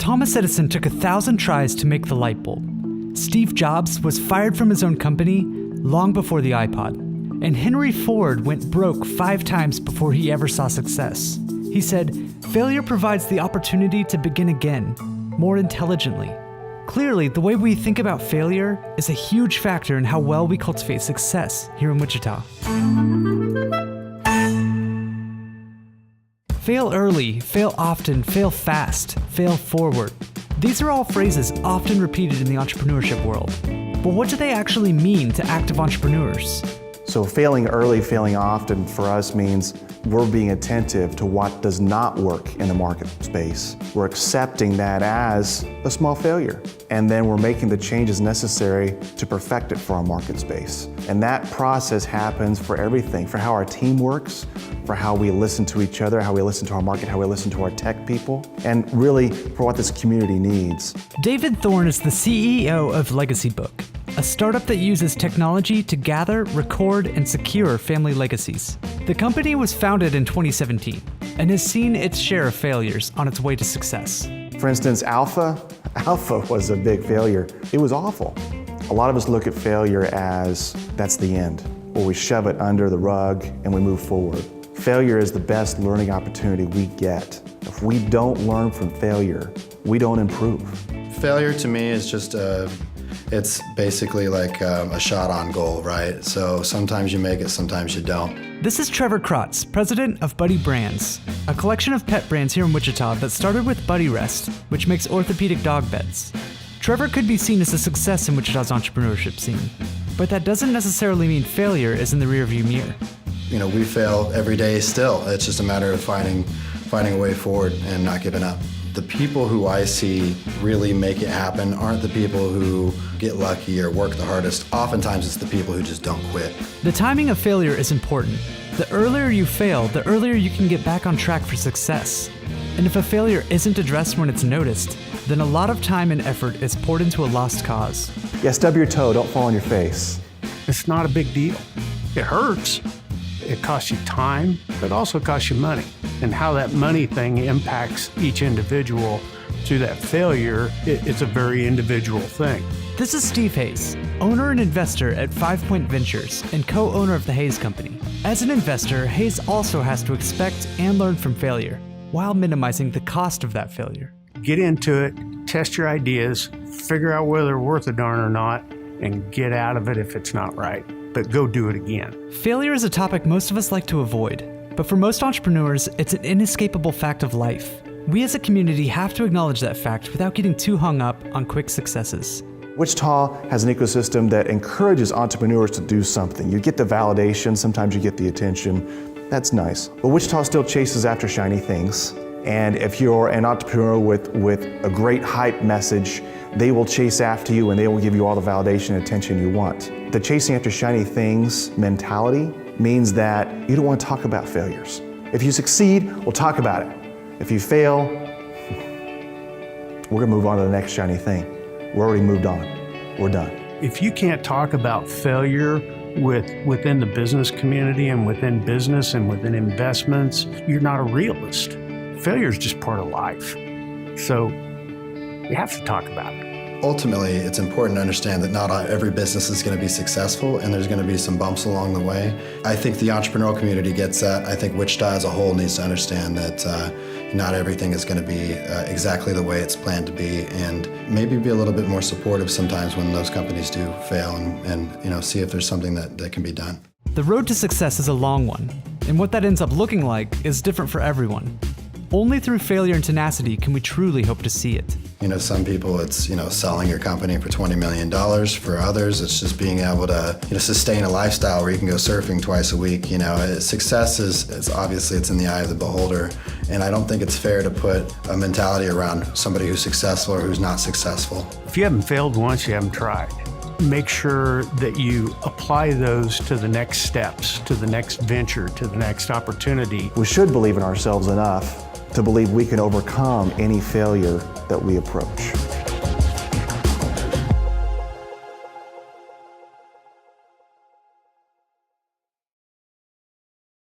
Thomas Edison took 1,000 tries to make the light bulb. Steve Jobs was fired from his own company long before the iPod. And Henry Ford went broke 5 times before he ever saw success. He said, "Failure provides the opportunity to begin again, more intelligently." Clearly, the way we think about failure is a huge factor in how well we cultivate success here in Wichita. Fail early, fail often, fail fast, fail forward. These are all phrases often repeated in the entrepreneurship world. But what do they actually mean to active entrepreneurs? So failing early, failing often for us means we're being attentive to what does not work in the market space. We're accepting that as a small failure. And then we're making the changes necessary to perfect it for our market space. And that process happens for everything, for how our team works, for how we listen to each other, how we listen to our market, how we listen to our tech people, and really for what this community needs. David Thorne is the CEO of Legacy Book, a startup that uses technology to gather, record, and secure family legacies. The company was founded in 2017 and has seen its share of failures on its way to success. For instance, Alpha was a big failure. It was awful. A lot of us look at failure as that's the end, or we shove it under the rug and we move forward. Failure is the best learning opportunity we get. If we don't learn from failure, we don't improve. Failure to me is just it's basically like a shot on goal, right? So sometimes you make it, sometimes you don't. This is Trevor Krotz, president of Buddy Brands, a collection of pet brands here in Wichita that started with Buddy Rest, which makes orthopedic dog beds. Trevor could be seen as a success in Wichita's entrepreneurship scene, but that doesn't necessarily mean failure is in the rearview mirror. You know, we fail every day still. It's just a matter of finding a way forward and not giving up. The people who I see really make it happen aren't the people who get lucky or work the hardest. Oftentimes it's the people who just don't quit. The timing of failure is important. The earlier you fail, the earlier you can get back on track for success. And if a failure isn't addressed when it's noticed, then a lot of time and effort is poured into a lost cause. Yeah, stub your toe, don't fall on your face. It's not a big deal. It hurts. It costs you time, but it also costs you money. And how that money thing impacts each individual through that failure, it's a very individual thing. This is Steve Hayes, owner and investor at 5 Point Ventures and co-owner of the Hayes Company. As an investor, Hayes also has to expect and learn from failure while minimizing the cost of that failure. Get into it, test your ideas, figure out whether they're worth a darn or not, and get out of it if it's not right. But go do it again. Failure is a topic most of us like to avoid, but for most entrepreneurs, it's an inescapable fact of life. We as a community have to acknowledge that fact without getting too hung up on quick successes. Wichita has an ecosystem that encourages entrepreneurs to do something. You get the validation, sometimes you get the attention. That's nice. But Wichita still chases after shiny things. And if you're an entrepreneur with a great hype message, they will chase after you and they will give you all the validation and attention you want. The chasing after shiny things mentality means that you don't want to talk about failures. If you succeed, we'll talk about it. If you fail, we're gonna move on to the next shiny thing. We're already moved on. We're done. If you can't talk about failure within the business community and within business and within investments, you're not a realist. Failure is just part of life. So you have to talk about it. Ultimately, it's important to understand that not every business is going to be successful and there's going to be some bumps along the way. I think the entrepreneurial community gets that. I think Wichita as a whole needs to understand that not everything is going to be exactly the way it's planned to be, and maybe be a little bit more supportive sometimes when those companies do fail and see if there's something that can be done. The road to success is a long one, and what that ends up looking like is different for everyone. Only through failure and tenacity can we truly hope to see it. Some people it's, selling your company for $20 million. For others, it's just being able to, sustain a lifestyle where you can go surfing twice a week. Success is obviously it's in the eye of the beholder. And I don't think it's fair to put a mentality around somebody who's successful or who's not successful. If you haven't failed once, you haven't tried. Make sure that you apply those to the next steps, to the next venture, to the next opportunity. We should believe in ourselves enough to believe we can overcome any failure that we approach.